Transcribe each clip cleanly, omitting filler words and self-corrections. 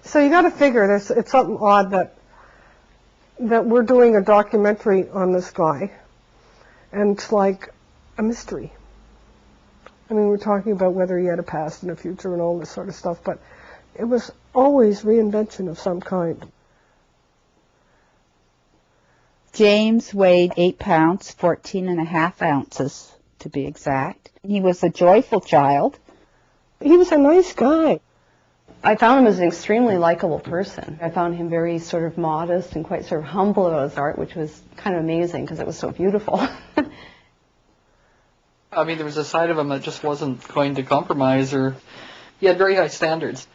So you got to figure it's something odd that we're doing a documentary on this guy, and it's like a mystery. I mean, we're talking about whether he had a past and a future and all this sort of stuff, but it was always reinvention of some kind. James weighed 8 pounds, 14.5 ounces to be exact. He was a joyful child. He was a nice guy. I found him as an extremely likable person. I found him very sort of modest and quite sort of humble about his art, which was kind of amazing because it was so beautiful. I mean, there was a side of him that just wasn't going to compromise, or he had very high standards.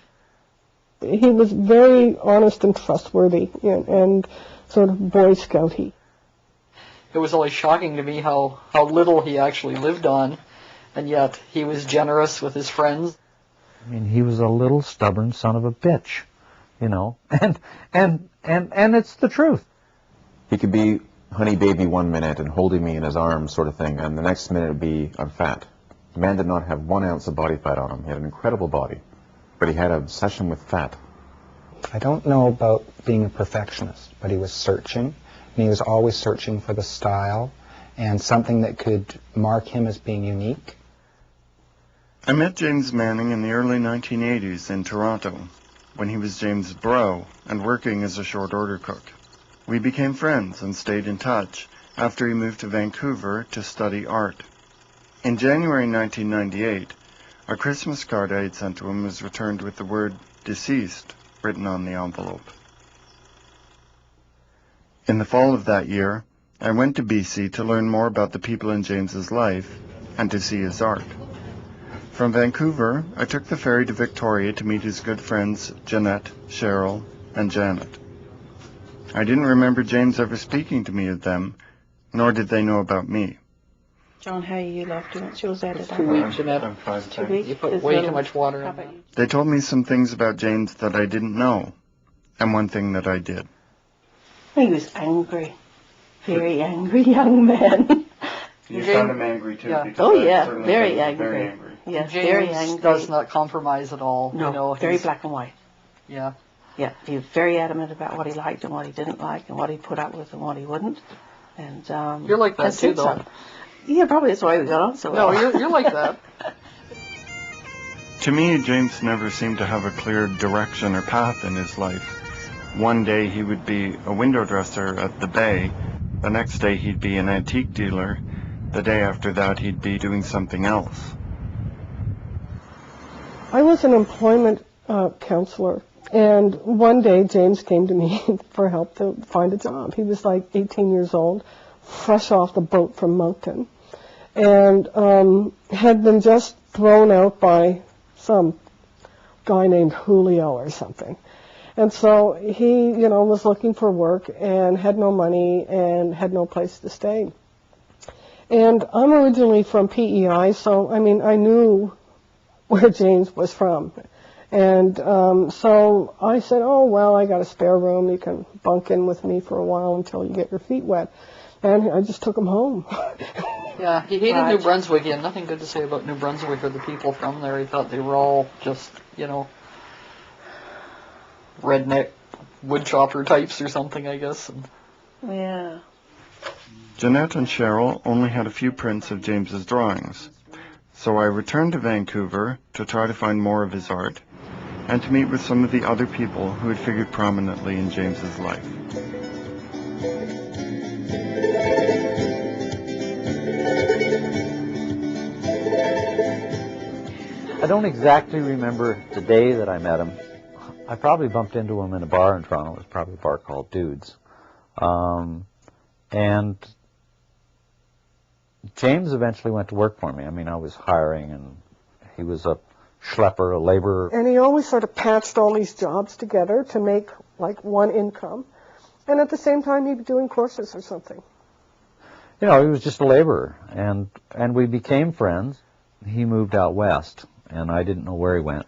He was very honest and trustworthy and sort of Boy Scouty. It was always shocking to me how little he actually lived on, and yet he was generous with his friends. I mean, he was a little stubborn son of a bitch, you know, and it's the truth. He could be honey baby 1 minute and holding me in his arms sort of thing, and the next minute it would be, I'm fat. The man did not have 1 ounce of body fat on him. He had an incredible body, but he had an obsession with fat. I don't know about being a perfectionist, but he was searching, and he was always searching for the style and something that could mark him as being unique. I met James Manning in the early 1980s in Toronto, when he was James' bro and working as a short order cook. We became friends and stayed in touch after he moved to Vancouver to study art. In January 1998, a Christmas card I had sent to him was returned with the word "deceased" written on the envelope. In the fall of that year, I went to BC to learn more about the people in James's life and to see his art. From Vancouver, I took the ferry to Victoria to meet his good friends Jeanette, Cheryl, and Janet. I didn't remember James ever speaking to me of them, nor did they know about me. John, how you left it? She was at it. 2 weeks, Jeanette. I'm fine, 2 weeks. You put way too much water in it. They told me some things about James that I didn't know, and one thing that I did. He was angry. Very angry young man. You found him angry too? Yeah. Oh yeah, very angry. Very angry. Yes, James very angry. does not compromise at all. No, you know, very he's- black and white. Yeah. Yeah, he was very adamant about what he liked and what he didn't like and what he put up with and what he wouldn't. And You're like that and too, said though. so. Yeah, probably that's why we got on so well. No, you're like that. To me, James never seemed to have a clear direction or path in his life. One day he would be a window dresser at the Bay. The next day he'd be an antique dealer. The day after that he'd be doing something else. I was an employment counselor, and one day James came to me for help to find a job. He was like 18 years old, fresh off the boat from Moncton, and had been just thrown out by some guy named Julio or something. And so he, you know, was looking for work and had no money and had no place to stay. And I'm originally from PEI, so, I mean, I knew where James was from. And so I said, oh, well, I got a spare room. You can bunk in with me for a while until you get your feet wet. And I just took him home. Yeah, he hated New Brunswick. He had nothing good to say about New Brunswick or the people from there. He thought they were all just, you know, redneck woodchopper types or something, I guess. And Yeah. Jeanette and Cheryl only had a few prints of James's drawings, so I returned to Vancouver to try to find more of his art and to meet with some of the other people who had figured prominently in James's life. I don't exactly remember the day that I met him. I probably bumped into him in a bar in Toronto. It was probably a bar called Dudes. And James eventually went to work for me. I mean, I was hiring, and he was a schlepper, a laborer. And he always sort of patched all these jobs together to make, like, one income. And at the same time, he'd be doing courses or something. You know, he was just a laborer, and we became friends. He moved out west, and I didn't know where he went.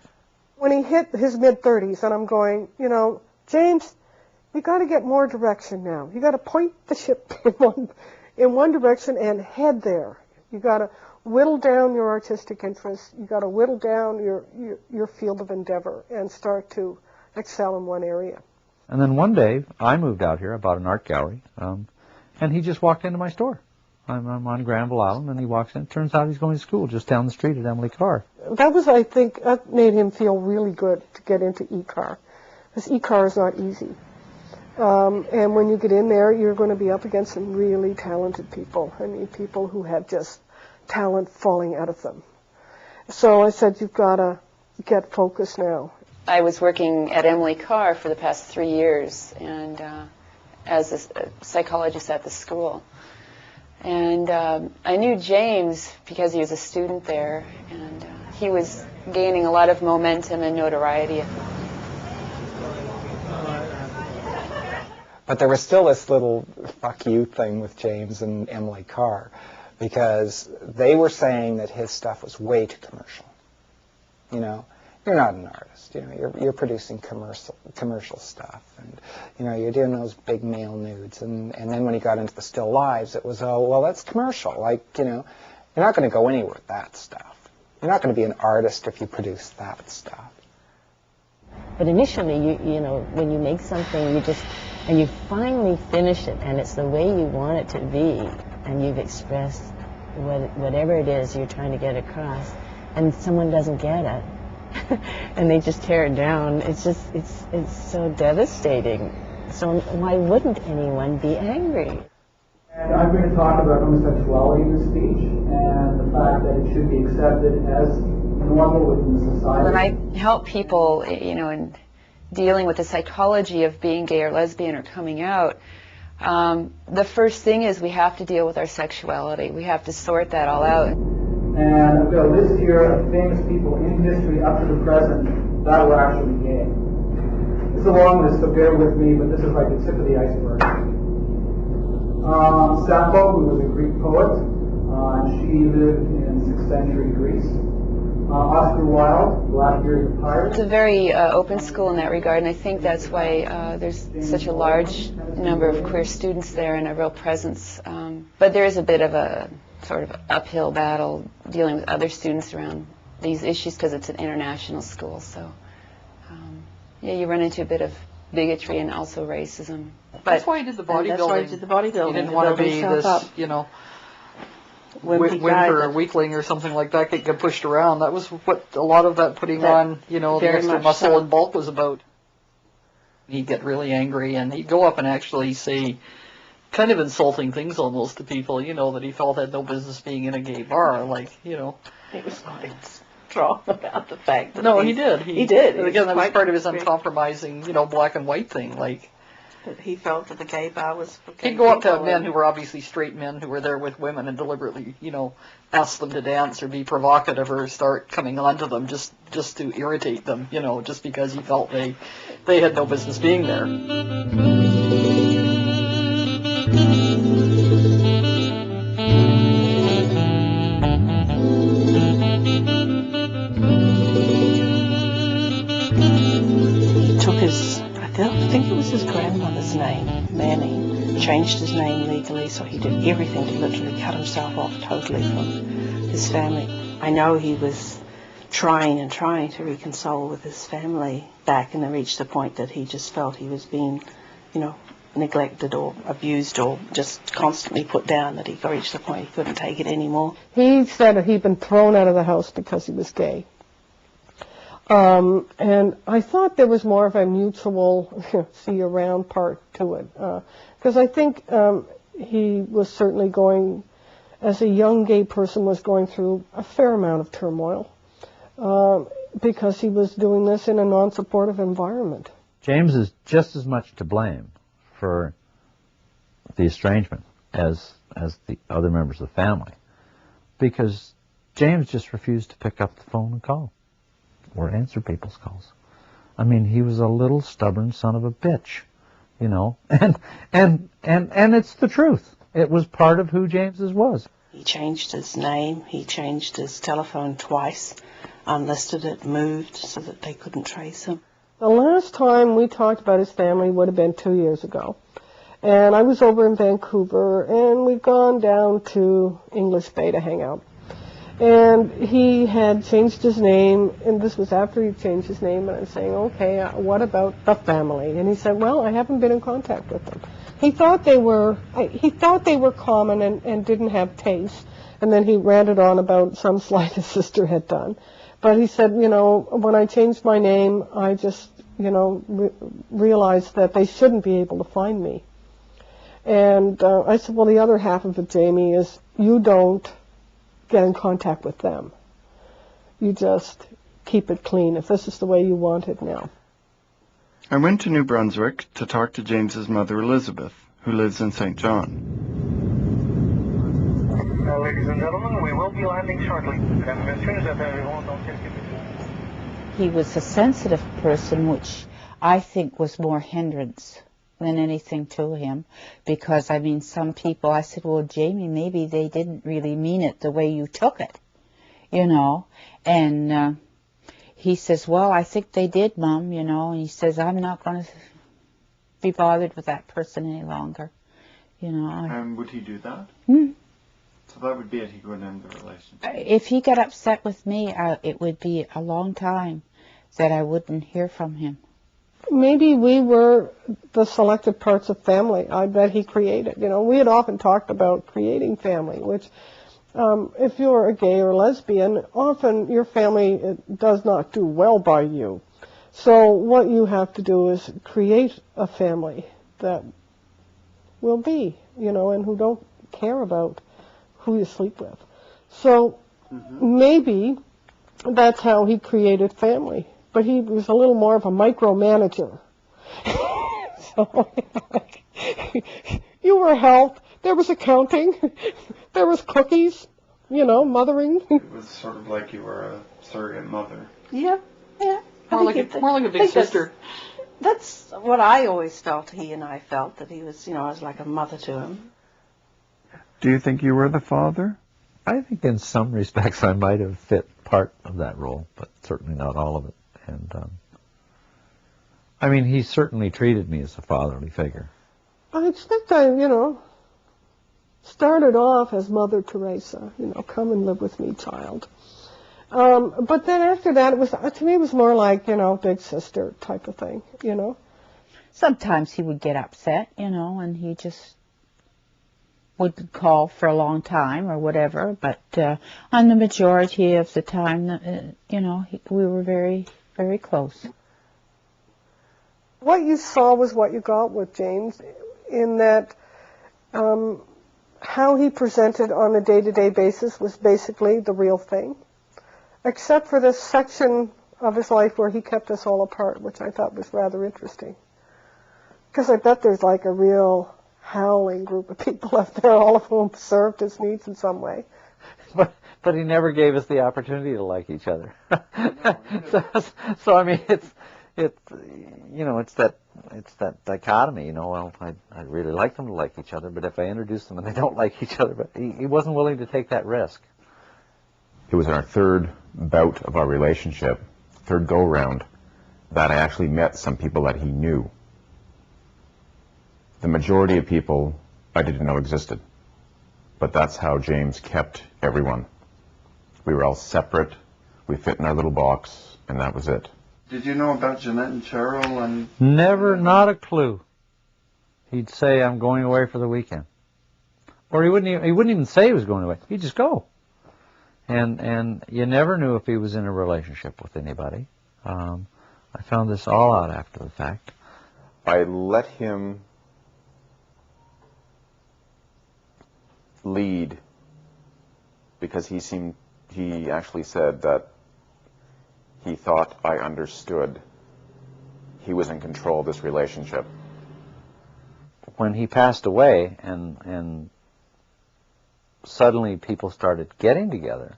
When he hit his mid-30s, and I'm going, you know, James, you got to get more direction now. You got to point the ship in one direction and head there. You got to whittle down your artistic interests. You got to whittle down your field of endeavor and start to excel in one area. And then one day, I moved out here, I bought an art gallery, and he just walked into my store. I'm on Granville Island, and he walks in. It turns out he's going to school just down the street at Emily Carr. That was, I think, that made him feel really good to get into ECAR. Because ECAR is not easy. And when you get in there, you're going to be up against some really talented people. I mean, people who have just talent falling out of them. So I said, you've got to get focused now. I was working at Emily Carr for the past 3 years, and as a psychologist at the school. And I knew James because he was a student there, and he was gaining a lot of momentum and notoriety. But there was still this little fuck you thing with James and Emily Carr, because they were saying that his stuff was way too commercial. You know, you're not an artist. You know, you're producing commercial stuff, and you know, you're doing those big male nudes. And then when he got into the still lives, it was, oh well, that's commercial. Like, you know, you're not going to go anywhere with that stuff. You're not going to be an artist if you produce that stuff. But initially, you know, when you make something, and you finally finish it, and it's the way you want it to be, and you've expressed whatever it is you're trying to get across, and someone doesn't get it, and they just tear it down. It's just, it's so devastating. So why wouldn't anyone be angry? And I'm going to talk about homosexuality in this speech, and the fact that it should be accepted as normal within society. When I help people, you know, in dealing with the psychology of being gay or lesbian or coming out, the first thing is we have to deal with our sexuality. We have to sort that all out. And I've got a list here of famous people in history up to the present that were actually gay. It's a long list, so bear with me, but this is like the tip of the iceberg. Sappho, who was a Greek poet, she lived in 6th century Greece. Oscar Wilde, Black Bearded Pirate. It's a very open school in that regard, and I think that's why there's such a large number of queer students there and a real presence. But there is a bit of a sort of uphill battle dealing with other students around these issues because it's an international school. So, yeah, you run into a bit of bigotry and also racism. But that's why he did the bodybuilding. That's why he did the bodybuilding. He didn't want to be this, you know, whimper or weakling or something like that get pushed around. That was what a lot of that putting on, you know, the extra muscle and bulk was about. He'd get really angry, and he'd go up and actually say kind of insulting things almost to people, you know, that he felt had no business being in a gay bar, like, you know. He was not strong about the fact that no, he did. He did. Again, that was part of his uncompromising, you know, black and white thing, like. That he felt that the gay bar was for gay He'd go up to people men who were obviously straight men who were there with women and deliberately, you know, ask them to dance or be provocative or start coming on to them just to irritate them, you know, just because he felt they had no business being there. He took his, I think it was his grandmother's name, Manny, changed his name legally, so he did everything to literally cut himself off totally from his family. I know he was trying to reconcile with his family back, and then reached the point that he just felt he was being, you know, neglected or abused or just constantly put down, that he reached the point he couldn't take it anymore. He said that he'd been thrown out of the house because he was gay. And I thought there was more of a mutual see you around part to it. Because I think he was certainly going, as a young gay person, was going through a fair amount of turmoil because he was doing this in a non-supportive environment. James is just as much to blame for the estrangement as the other members of the family, because James just refused to pick up the phone and call or answer people's calls. I mean, he was a little stubborn son of a bitch, you know, and it's the truth. It was part of who James's was. He changed his name, he changed his telephone twice, unlisted it, moved so that they couldn't trace him. The last time we talked about his family would have been 2 years ago. And I was over in Vancouver, and we'd gone down to English Bay to hang out. And he had changed his name, and this was after he changed his name, and I was saying, okay, what about the family? And he said, well, I haven't been in contact with them. He thought they were common and didn't have taste, and then he ranted on about some slight his sister had done. But he said, when I changed my name, I just, realized that they shouldn't be able to find me. And I said, well, the other half of it, Jamie, is you don't get in contact with them. You just keep it clean if this is the way you want it now. I went to New Brunswick to talk to James's mother, Elizabeth, who lives in St. John. Ladies and gentlemen, we will be landing shortly. He was a sensitive person, which I think was more hindrance than anything to him, because some people, I said, well, Jamie, maybe they didn't really mean it the way you took it, and he says, well, I think they did, Mom, and he says, I'm not going to be bothered with that person any longer, And would he do that? So that would be it, he would end the relationship. If he got upset with me, it would be a long time that I wouldn't hear from him. Maybe we were the selected parts of family that he created. We had often talked about creating family, which if you're a gay or lesbian, often your family does not do well by you. So what you have to do is create a family that will be, and who don't care about who you sleep with. So maybe that's how he created family. But he was a little more of a micromanager. So, you were helped. There was accounting. There was cookies, mothering. It was sort of like you were a surrogate mother. Yeah. More like a big sister. That's what I always felt, he and I felt, that he was, I was like a mother to him. Do you think you were the father? I think in some respects I might have fit part of that role, but certainly not all of it. And he certainly treated me as a fatherly figure. I expect I, started off as Mother Teresa, come and live with me, child. But then after that, to me, it was more like, big sister type of thing, Sometimes he would get upset, and he just would call for a long time or whatever. But on the majority of the time, we were very, very close. What you saw was what you got with James, in that how he presented on a day-to-day basis was basically the real thing, except for this section of his life where he kept us all apart, which I thought was rather interesting. Because I bet there's like a real howling group of people out there, all of whom served his needs in some way. But he never gave us the opportunity to like each other. So it's that dichotomy, well, I'd really like them to like each other, but if I introduce them and they don't like each other, but he wasn't willing to take that risk. It was in our third bout of our relationship, third go-round, that I actually met some people that he knew. The majority of people I didn't know existed, but that's how James kept everyone. We were all separate, we fit in our little box, and that was it. Did you know about Jeanette and Cheryl and... Never, not a clue. He'd say, I'm going away for the weekend. Or he wouldn't even say he was going away. He'd just go. And you never knew if he was in a relationship with anybody. I found this all out after the fact. I let him lead because he actually said that he thought I understood. He was in control of this relationship. When he passed away and suddenly people started getting together,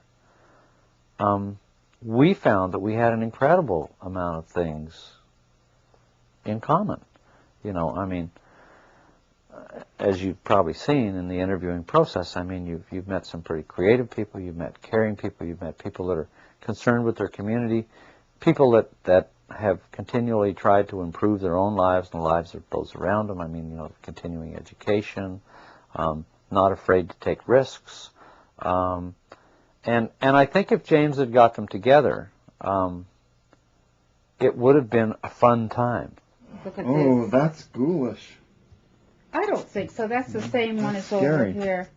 we found that we had an incredible amount of things in common. As you've probably seen in the interviewing process, you've met some pretty creative people, you've met caring people, you've met people that are concerned with their community, people that have continually tried to improve their own lives and the lives of those around them. Continuing education, not afraid to take risks. And I think if James had got them together, it would have been a fun time. Look at Oh, this. that's ghoulish. I don't think so. That's the same one as scary. over here.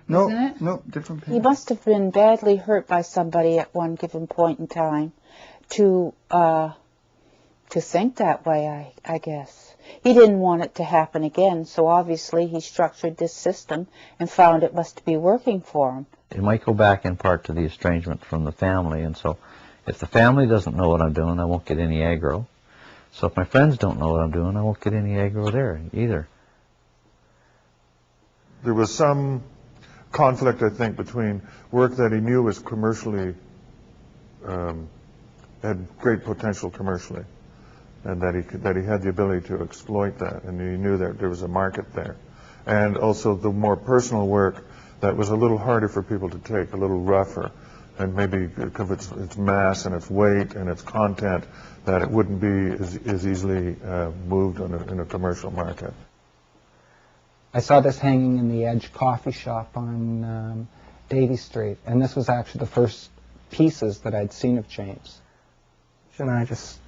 No, Isn't it? no, different He page. must have been badly hurt by somebody at one given point in time to think that way, I guess. He didn't want it to happen again, so obviously he structured this system and found it must be working for him. It might go back in part to the estrangement from the family, and so if the family doesn't know what I'm doing, I won't get any aggro. So if my friends don't know what I'm doing, I won't get any aggro there either. There was some conflict, I think, between work that he knew was commercially, had great potential commercially, and that he had the ability to exploit that, and he knew that there was a market there. And also the more personal work that was a little harder for people to take, a little rougher, and maybe because of its mass and its weight and its content, that it wouldn't be as easily moved in a commercial market. I saw this hanging in the Edge coffee shop on Davie Street, and this was actually the first pieces that I'd seen of James. And I just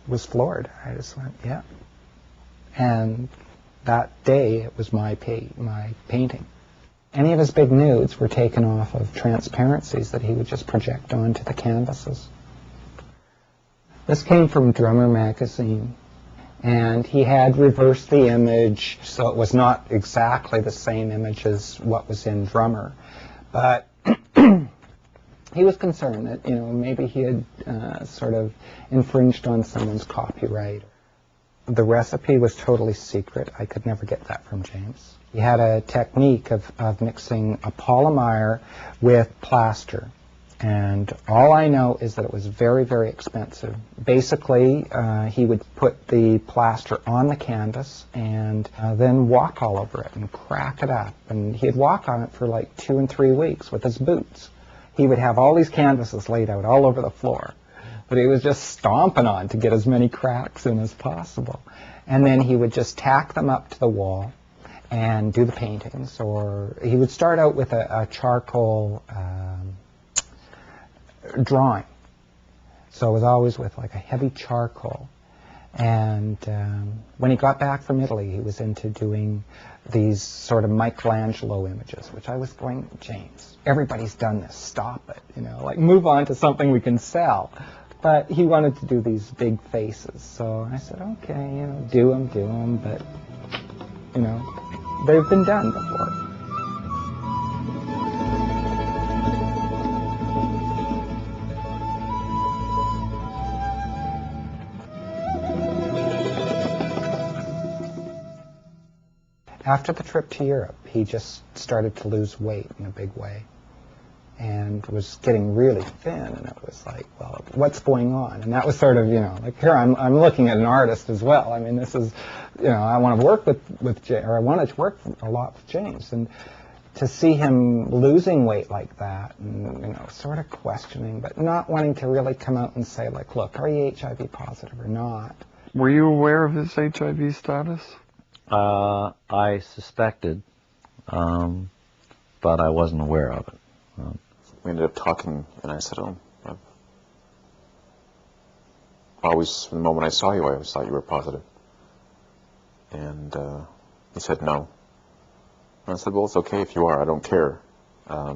was floored. I just went, yeah. And that day, it was my painting. Any of his big nudes were taken off of transparencies that he would just project onto the canvases. This came from Drummer magazine, and he had reversed the image, so it was not exactly the same image as what was in Drummer. But he was concerned that, maybe he had sort of infringed on someone's copyright. The recipe was totally secret. I could never get that from James. He had a technique of mixing a polymer with plaster. And all I know is that it was very, very expensive. Basically, he would put the plaster on the canvas and then walk all over it and crack it up. And he'd walk on it for like 2 and 3 weeks with his boots. He would have all these canvases laid out all over the floor, but he was just stomping on to get as many cracks in as possible. And then he would just tack them up to the wall and do the paintings. Or he would start out with a charcoal drawing. So it was always with like a heavy charcoal. And when he got back from Italy, he was into doing these sort of Michelangelo images, which I was going, James, everybody's done this, stop it, like move on to something we can sell. But he wanted to do these big faces. So I said, okay, do them, but, they've been done before. After the trip to Europe, he just started to lose weight in a big way and was getting really thin, and it was like, well, what's going on? And that was sort of, like here I'm looking at an artist as well. I mean, this is, I want to work with James, or I wanted to work a lot with James, and to see him losing weight like that and, sort of questioning, but not wanting to really come out and say, like, look, are you HIV positive or not? Were you aware of his HIV status? I suspected, but I wasn't aware of it. We ended up talking, and I said, I've always, from the moment I saw you, I always thought you were positive. And he said no. And I said, well, it's okay if you are. I don't care. I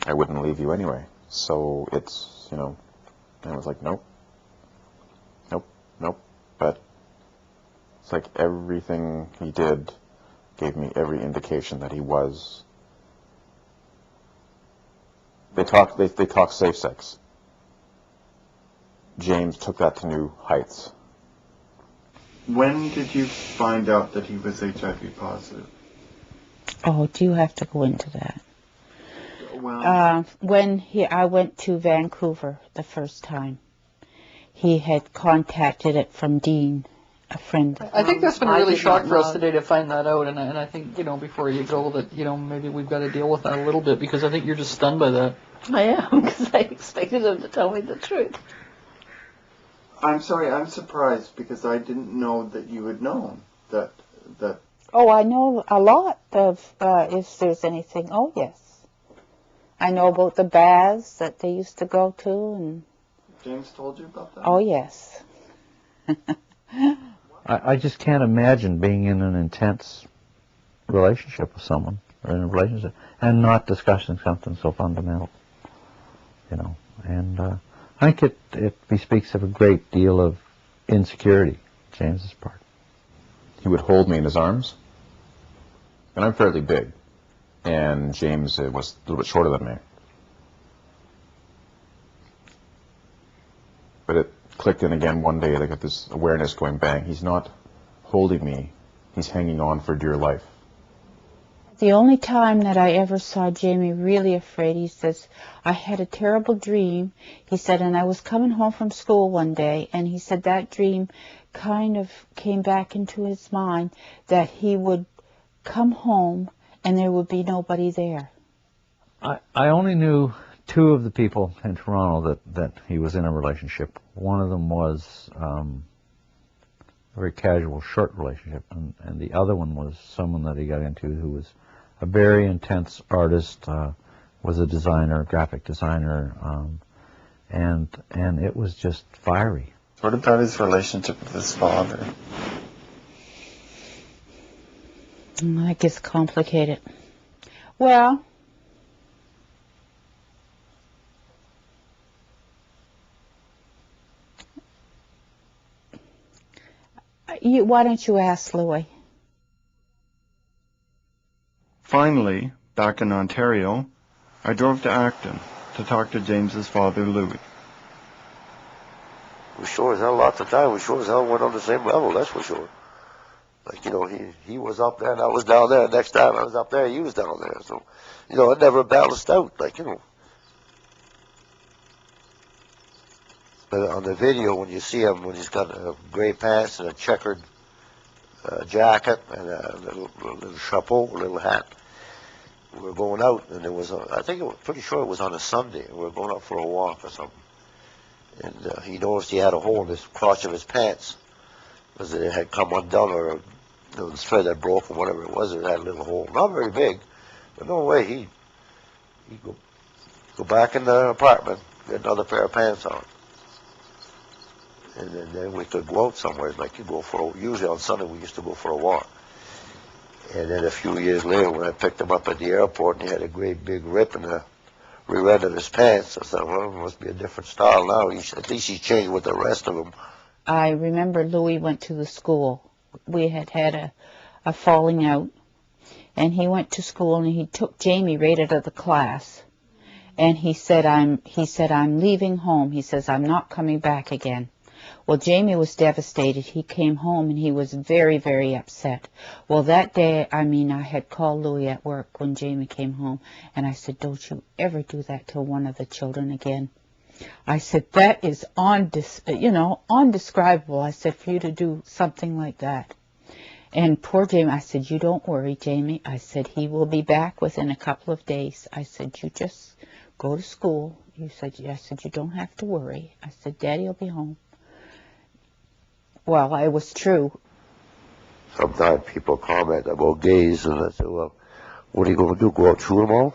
wouldn't leave you anyway. So it's, and I was like, nope. But it's like everything he did gave me every indication that he was. They talk safe sex. James took that to new heights. When did you find out that he was HIV positive? Oh, do you have to go into that? Well, When I went to Vancouver the first time, he had contacted it from Dean, a friend. I think that's been a really shock for us today to find that out, and I think, before you go, that, maybe we've got to deal with that a little bit, because I think you're just stunned by that. I am, because I expected him to tell me the truth. I'm sorry, I'm surprised, because I didn't know that you had known that. Oh, I know a lot of, if there's anything. Oh, yes. I know about the baths that they used to go to. And James told you about that? Oh, yes. I just can't imagine being in an intense relationship with someone, or in a relationship, and not discussing something so fundamental, you know. And I think it bespeaks of a great deal of insecurity, James's part. He would hold me in his arms, and I'm fairly big, and James was a little bit shorter than me. But it clicked in again one day. I got this awareness going, bang, he's not holding me, he's hanging on for dear life. The only time that I ever saw Jamie really afraid, he says, I had a terrible dream. He said, and I was coming home from school one day, and he said that dream kind of came back into his mind, that he would come home and there would be nobody there. I only knew two of the people in Toronto that he was in a relationship. One of them was a very casual, short relationship, and the other one was someone that he got into who was a very intense artist, was a designer, graphic designer, and it was just fiery. What about his relationship with his father? That gets complicated. Well, why don't you ask Louis? Finally, back in Ontario, I drove to Acton to talk to James's father, Louis. We sure as hell lots of time. We sure as hell went on the same level, that's for sure. Like, you know, he was up there and I was down there. Next time I was up there, he was down there. So, you know, it never balanced out, like, you know. But on the video, when you see him, when he's got gray pants and a checkered jacket and a little chapeau, a little hat, we were going out, and there was I think it was pretty sure it was on a Sunday. We were going out for a walk or something. And he noticed he had a hole in the crotch of his pants, because it had come undone, or the thread had broken, whatever it was. It had a little hole, not very big, but no way. He'd go back in the apartment, get another pair of pants on, and then we could go out somewhere. Like, usually on Sunday we used to go for a walk. And then a few years later, when I picked him up at the airport, and he had a great big rip in the rear end of his pants, I thought, well, it must be a different style now. At least he's changed with the rest of them. I remember Louis went to the school. We had a falling out, and he went to school, and he took Jamie right out of the class. And he said, I'm leaving home. He says, I'm not coming back again. Well, Jamie was devastated. He came home and he was very, very upset. Well, that day, I had called Louis at work when Jamie came home, and I said, don't you ever do that to one of the children again. I said, that is undescribable. I said, for you to do something like that. And poor Jamie, I said, you don't worry, Jamie. I said, he will be back within a couple of days. I said, you just go to school. I said, you don't have to worry. I said, Daddy will be home. Well, it was true. Sometimes people comment about gays, and I say, well, what are you going to do, go out and shoot them all?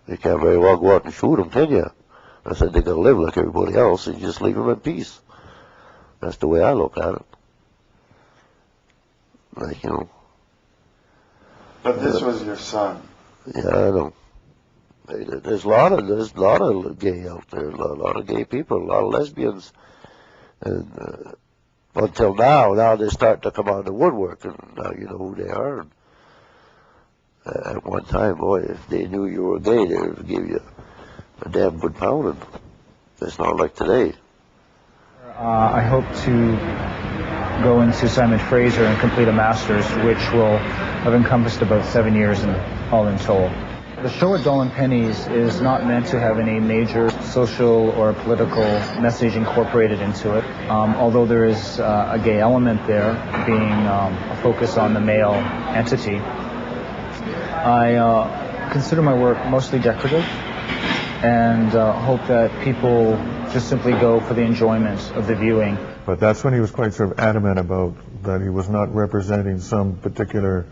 You can't very well go out and shoot them, can you? I said, they're going to live like everybody else, and you just leave them in peace. That's the way I look at it. Like, you know. But this was your son. Yeah, I know. There's a lot of gay out there, a lot of gay people, a lot of lesbians, and until now they start to come out of the woodwork, and now you know who they are. And at one time, boy, if they knew you were gay, they would give you a damn good pounding. It's not like today. I hope to go into Simon Fraser and complete a master's, which will have encompassed about 7 years all in total. The show at Doll and Pennies is not meant to have any major social or political message incorporated into it, although there is a gay element there, being a focus on the male entity. I consider my work mostly decorative, and hope that people just simply go for the enjoyment of the viewing. But that's when he was quite sort of adamant about that he was not representing some particular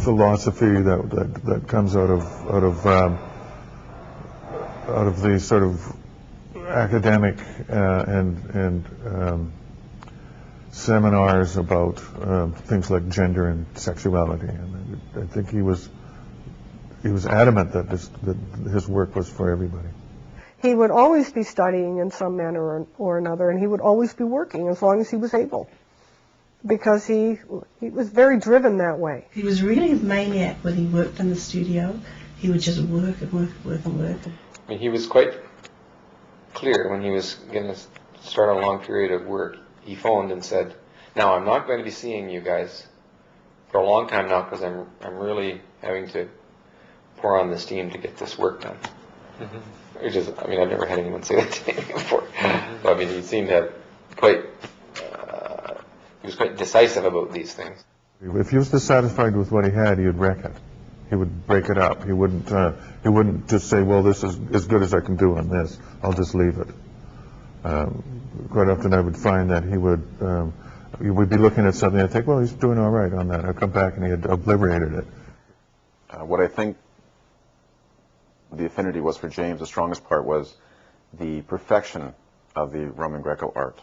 philosophy that comes out of the sort of academic and seminars about things like gender and sexuality, and I think he was adamant that his work was for everybody. He would always be studying in some manner or another, and he would always be working as long as he was able, because he was very driven that way. He was really a maniac when he worked in the studio. He would just work and work and work and work. I mean, he was quite clear when he was going to start a long period of work. He phoned and said, "Now, I'm not going to be seeing you guys for a long time now because I'm really having to pour on the steam to get this work done." Mm-hmm. Which is, I mean, I've never had anyone say that to me before. Mm-hmm. But, I mean, he seemed to have he was quite decisive about these things. If he was dissatisfied with what he had, he would wreck it. He would break it up. He wouldn't just say, "Well, this is as good as I can do on this. I'll just leave it." Quite often, I would find that he would be looking at something. I'd think, "Well, he's doing all right on that." I'd come back and he had obliterated it. What I think the affinity was for James, the strongest part was the perfection of the Roman Greco art.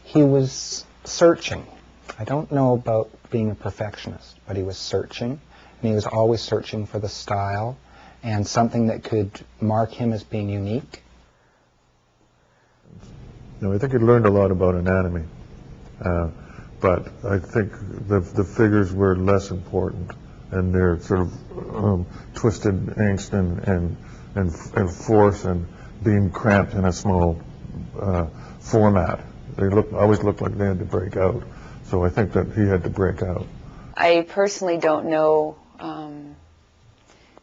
He was searching. I don't know about being a perfectionist, but he was searching, and he was always searching for the style and something that could mark him as being unique. No, I think he learned a lot about anatomy, but I think the figures were less important, and their sort of twisted angst and force and being cramped in a small format. They always looked like they had to break out. So I think that he had to break out. I personally don't know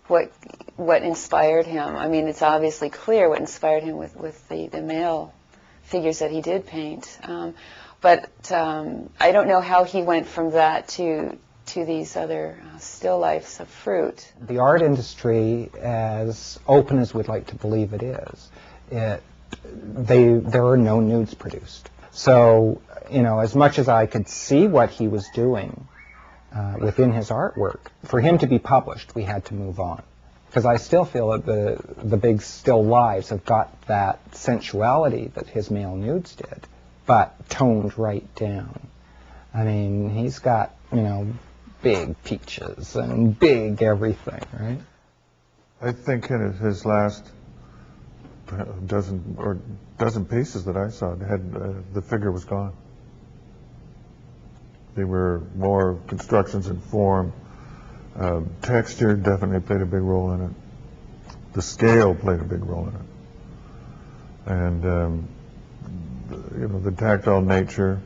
what inspired him. I mean, it's obviously clear what inspired him with the male figures that he did paint. But I don't know how he went from that to these other still lifes of fruit. The art industry, as open as we'd like to believe it is, there are no nudes produced. So, you know, as much as I could see what he was doing within his artwork, for him to be published, we had to move on. Because I still feel that the big still lives have got that sensuality that his male nudes did, but toned right down. I mean, he's got, you know, big peaches and big everything, right? I think in his last dozen pieces that I saw, the figure was gone. They were more constructions in form. Texture definitely played a big role in it. The scale played a big role in it. And, you know, the tactile nature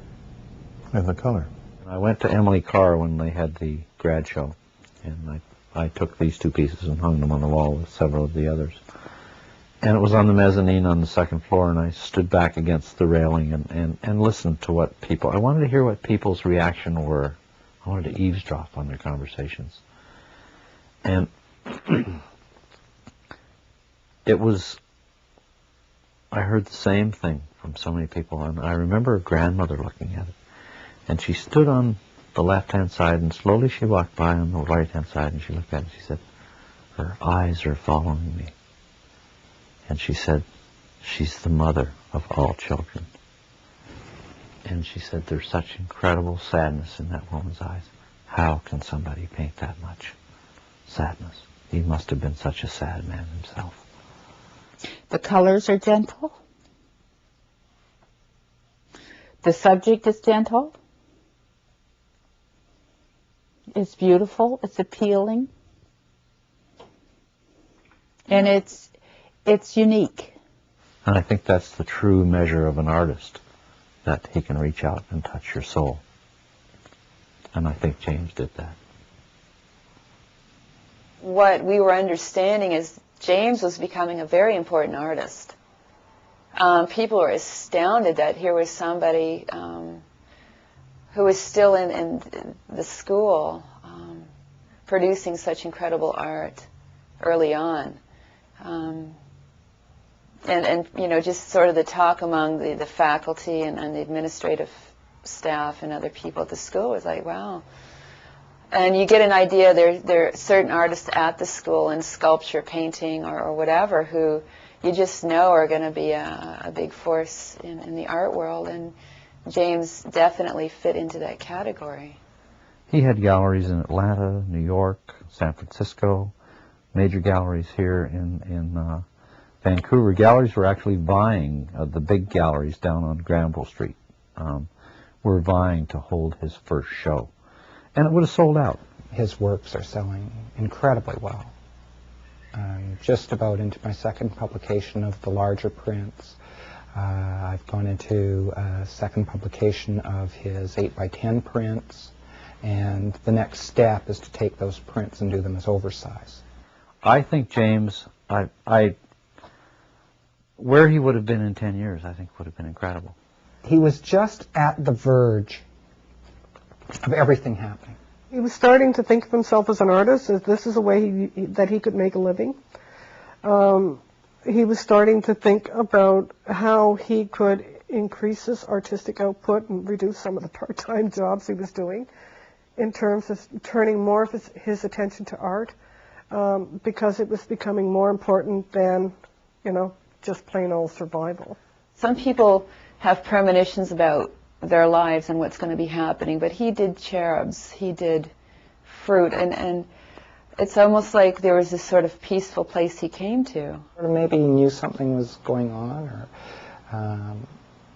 and the color. I went to Emily Carr when they had the grad show, and I took these two pieces and hung them on the wall with several of the others. And it was on the mezzanine on the second floor, and I stood back against the railing and listened to what people... I wanted to hear what people's reaction were. I wanted to eavesdrop on their conversations. And it was... I heard the same thing from so many people, and I remember a grandmother looking at it. And she stood on the left-hand side, and slowly she walked by on the right-hand side, and she looked at it, and she said, "Her eyes are following me." And she said, "She's the mother of all children." And she said, "There's such incredible sadness in that woman's eyes. How can somebody paint that much sadness? He must have been such a sad man himself." The colors are gentle. The subject is gentle. It's beautiful. It's appealing. And it's unique. And I think that's the true measure of an artist, that he can reach out and touch your soul. And I think James did that. What we were understanding is James was becoming a very important artist. People were astounded that here was somebody who was still in the school producing such incredible art early on. And you know, just sort of the talk among the faculty and the administrative staff and other people at the school was like, wow, And you get an idea, there are certain artists at the school in sculpture, painting, or whatever, who you just know are going to be a big force in the art world, and James definitely fit into that category. He had galleries in Atlanta, New York, San Francisco, major galleries here in Vancouver. Galleries were actually vying, the big galleries down on Granville Street were vying to hold his first show. And it would have sold out. His works are selling incredibly well. I'm just about into my second publication of the larger prints. I've gone into a second publication of his 8x10 prints, and the next step is to take those prints and do them as oversize. I think James, where he would have been in 10 years, I think would have been incredible. He was just at the verge of everything happening. He was starting to think of himself as an artist, as this is a way that he could make a living. He was starting to think about how he could increase his artistic output and reduce some of the part-time jobs he was doing in terms of turning more of his attention to art, because it was becoming more important than, just plain old survival. Some people have premonitions about their lives and what's going to be happening, but he did cherubs, he did fruit, and it's almost like there was this sort of peaceful place he came to. Or maybe he knew something was going on, or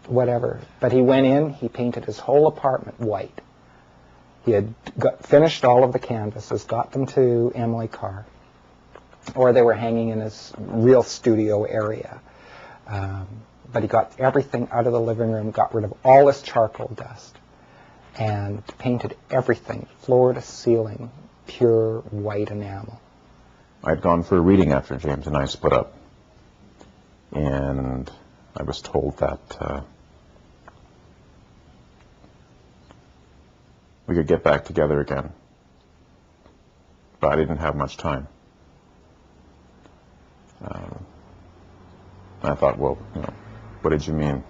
whatever. But he went in, he painted his whole apartment white. He had finished all of the canvases, got them to Emily Carr, or they were hanging in his real studio area. But he got everything out of the living room, got rid of all his charcoal dust, and painted everything, floor to ceiling, pure white enamel. I'd gone for a reading after James and I split up, and I was told that we could get back together again, but I didn't have much time. I thought, well, what did you mean?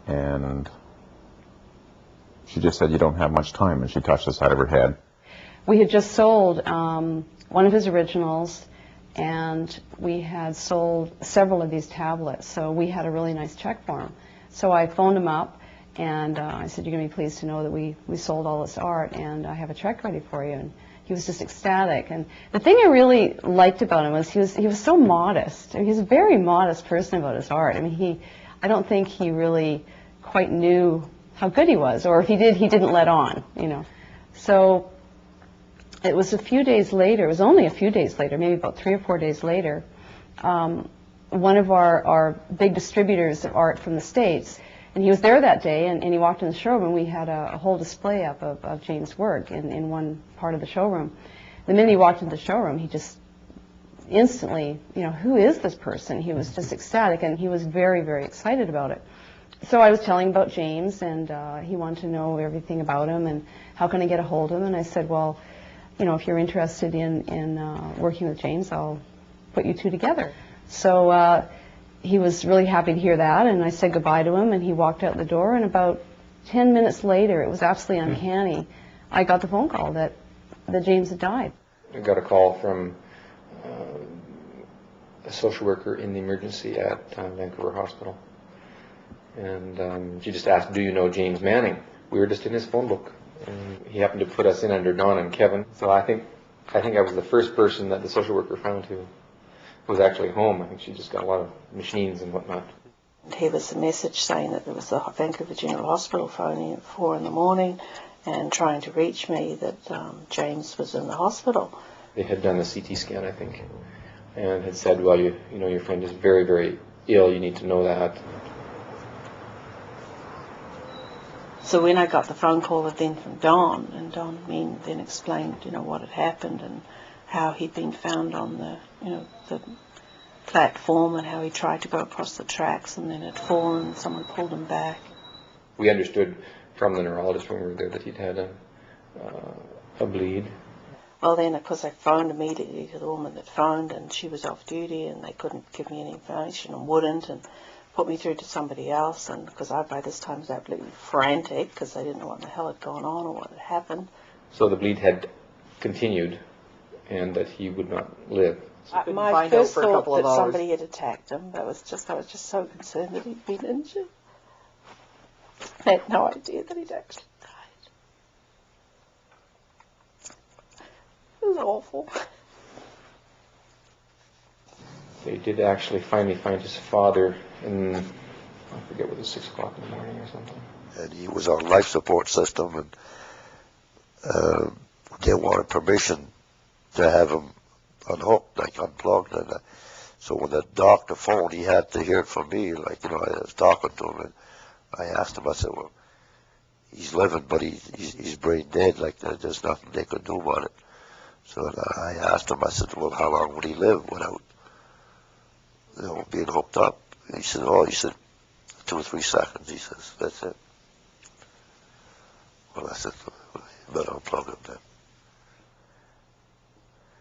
And she just said, you don't have much time, and she touched the side of her head. We had just sold one of his originals, and we had sold several of these tablets, so we had a really nice check for him. So I phoned him up, and I said, you're going to be pleased to know that we sold all this art, and I have a check ready for you. And he was just ecstatic. And the thing I really liked about him was he was so modest. I mean, he's a very modest person about his art. I mean, I don't think he really quite knew how good he was, or if he did, he didn't let on, So it was a few days later, it was only a few days later, maybe about 3 or 4 days later, one of our big distributors of art from the States, and he was there that day, and he walked in the showroom. We had a whole display up of James' work in one part of the showroom. The minute he walked into the showroom, he just instantly, who is this person? He was just ecstatic, and he was very, very excited about it. So I was telling him about James, and he wanted to know everything about him, and how can I get a hold of him? And I said, well, if you're interested in working with James, I'll put you two together. So he was really happy to hear that, and I said goodbye to him, and he walked out the door, and about 10 minutes later, it was absolutely uncanny, I got the phone call that James had died. I got a call from a social worker in the emergency at Vancouver Hospital, and she just asked, do you know James Manning? We were just in his phone book, and he happened to put us in under Don and Kevin, so I think I was the first person that the social worker found who was actually home. I think she just got a lot of machines and whatnot. He was a message saying that there was the Vancouver General Hospital phoning at 4 in the morning and trying to reach me that James was in the hospital. They had done a CT scan, I think, and had said, well, your friend is very, very ill, you need to know that. So when I got the phone call then from Don, and Don then explained, what had happened and how he'd been found on the platform, and how he tried to go across the tracks and then had fallen and someone pulled him back. We understood from the neurologist when we were there that he'd had a bleed. Well, then, of course, I phoned immediately to the woman that phoned, and she was off duty, and they couldn't give me any information and wouldn't, and put me through to somebody else, and because I by this time was absolutely frantic because they didn't know what the hell had gone on or what had happened. So the bleed had continued, and that he would not live. My first thought that somebody had attacked him. I was just so concerned that he'd been injured. I had no idea that he'd actually died. It was awful. They did actually finally find his father in, I forget, whether it was 6 o'clock in the morning or something. And he was on life support system, and they wanted permission to have him unhooked, like unplugged. And so when the doctor phoned, he had to hear it from me. Like, I was talking to him, and I asked him, I said, well, he's living, but he's brain dead. Like, there's nothing they could do about it. So I asked him, I said, well, how long would he live without, being hooked up? He said, 2 or 3 seconds. He says, that's it. Well, I said, you better unplug him then.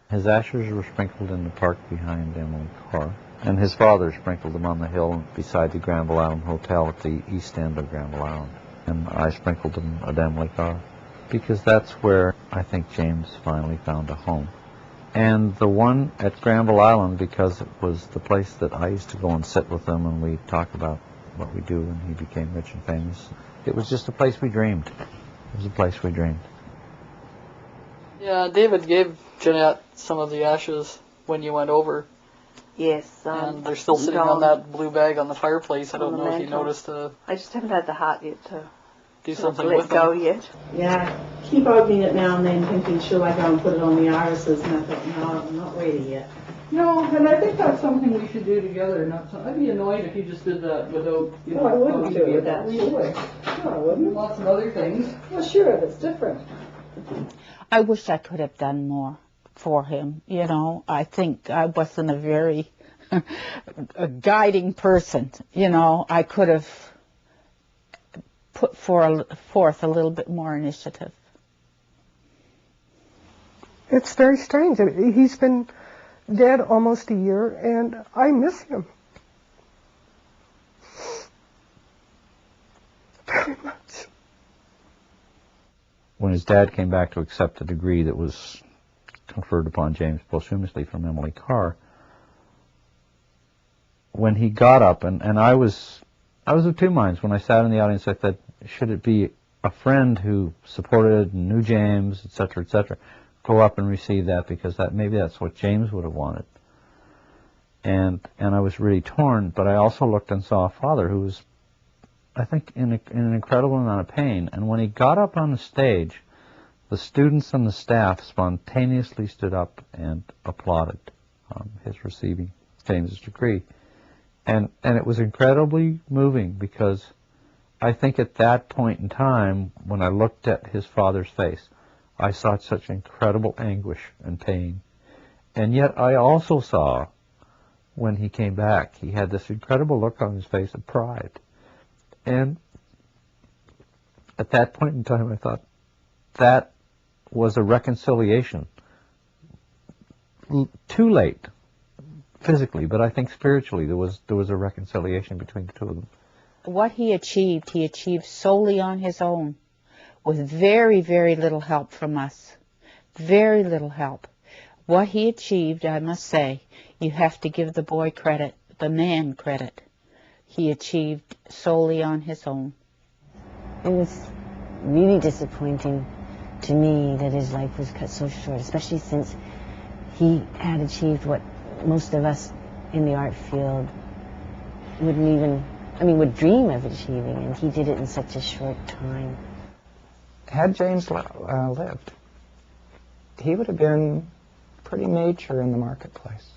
His ashes were sprinkled in the park behind Emily's car, and his father sprinkled them on the hill beside the Granville Island Hotel at the east end of Granville Island. And I sprinkled them at Emily's car, because that's where I think James finally found a home. And the one at Granville Island, because it was the place that I used to go and sit with him and we'd talk about what we do when he became rich and famous, it was just a place we dreamed. It was a place we dreamed. Yeah, David gave Jeanette some of the ashes when you went over. Yes. And they're still sitting on that blue bag on the fireplace. I don't know if you noticed. I just haven't had the heart yet to do something let with go them. yet. Yeah, I keep opening it now and then thinking, should I go and put it on the irises? And I thought, no, I'm not ready yet. No, and I think that's something we should do together. I'd be annoyed if you just did that without, I wouldn't do it that way. No, I wouldn't. Lots of other things. Well, sure, if it's different. I wish I could have done more for him. I think I wasn't a very a guiding person. I could have put forth a little bit more initiative. It's very strange. He's been dead almost a year, and I miss him very much. When his dad came back to accept the degree that was conferred upon James posthumously from Emily Carr, when he got up, and I was of two minds. When I sat in the audience, I thought, should it be a friend who supported and knew James, etc., go up and receive that, because maybe that's what James would have wanted. And I was really torn, but I also looked and saw a father who was, I think, in an incredible amount of pain. And when he got up on the stage, the students and the staff spontaneously stood up and applauded his receiving James's degree. And it was incredibly moving, because I think at that point in time, when I looked at his father's face, I saw such incredible anguish and pain. And yet I also saw, when he came back, he had this incredible look on his face of pride. And at that point in time, I thought that was a reconciliation. Too late, physically, but I think spiritually there was a reconciliation between the two of them. What he achieved solely on his own, with very, very little help from us. Very little help. What he achieved, I must say, you have to give the boy credit, the man credit. He achieved solely on his own. It was really disappointing to me that his life was cut so short, especially since he had achieved what most of us in the art field would dream of achieving, and he did it in such a short time. Had James lived, he would have been pretty major in the marketplace.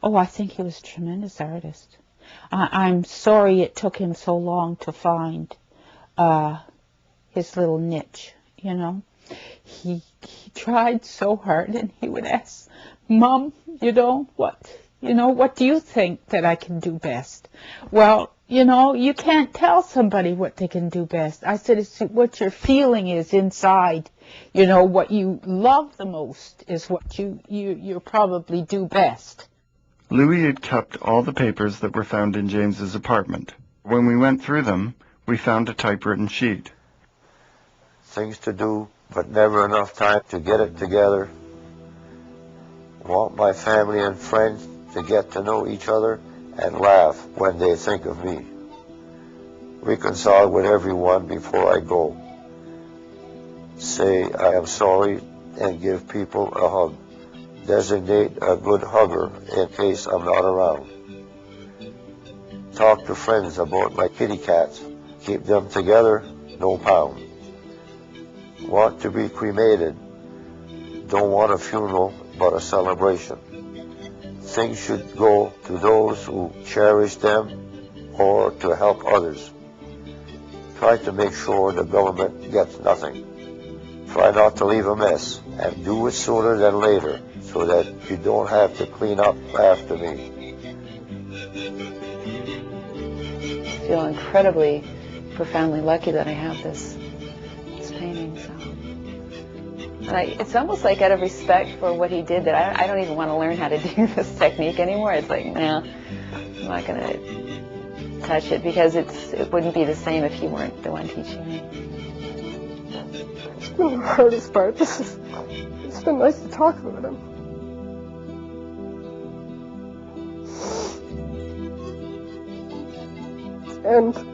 Oh, I think he was a tremendous artist. I'm sorry it took him so long to find his little niche, He tried so hard, and he would ask, Mom, what do you think that I can do best? Well, you can't tell somebody what they can do best. I said, it's what your feeling is inside. What you love the most is what you probably do best. Louis had kept all the papers that were found in James's apartment. When we went through them, We found a typewritten sheet. Things to do, but never enough time to get it together. Want my family and friends to get to know each other and laugh when they think of me. Reconcile with everyone before I go. Say I am sorry and give people a hug. Designate a good hugger in case I'm not around. Talk to friends about my kitty cats. Keep them together, no pound. Want to be cremated. Don't want a funeral, but a celebration. Things should go to those who cherish them or to help others. Try to make sure the government gets nothing. Try not to leave a mess, and do it sooner than later so that you don't have to clean up after me. I feel incredibly, profoundly lucky that I have this painting. So. And it's almost like out of respect for what he did that I don't even want to learn how to do this technique anymore. It's like, nah, I'm not going to touch it because it wouldn't be the same if you weren't the one teaching me. It's been the hardest part. It's been nice to talk about him. And